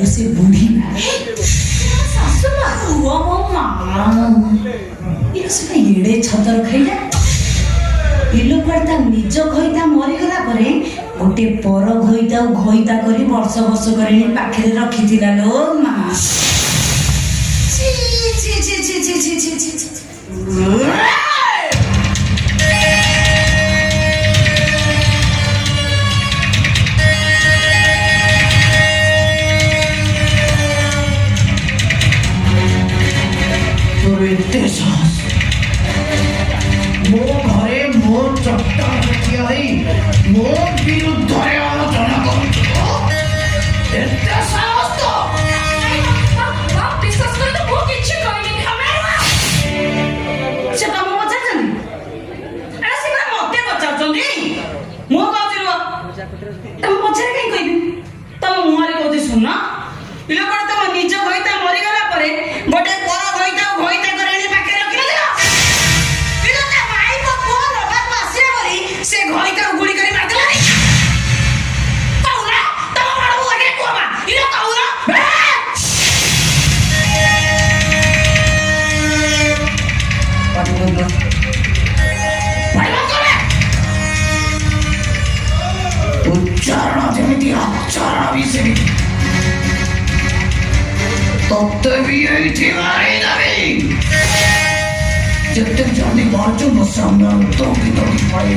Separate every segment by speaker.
Speaker 1: से बूढ़ी एड़े छतर खाइला निज घईता मरीगला गोटे पर घईता घईता कर वर्ष वर्ष कर पाखे रखी लो मा मो घरे मो चट्टान मो विरुद्ध आलोचना सुन तुम निज घईता मरीगला गोटे पर घईता घईता कर से घईता गुड़ी करी मार देला कौना तम मारू लगे कोमा इलो कौना उच्चारण जेमिति उच्चारण भी सेमिति तत्ते भी एठी मारी देबी जते जल्दी बाजू न सामने तो की तो पड़े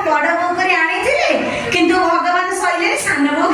Speaker 1: बड़ बो कर किंतु भगवान सैले सान बो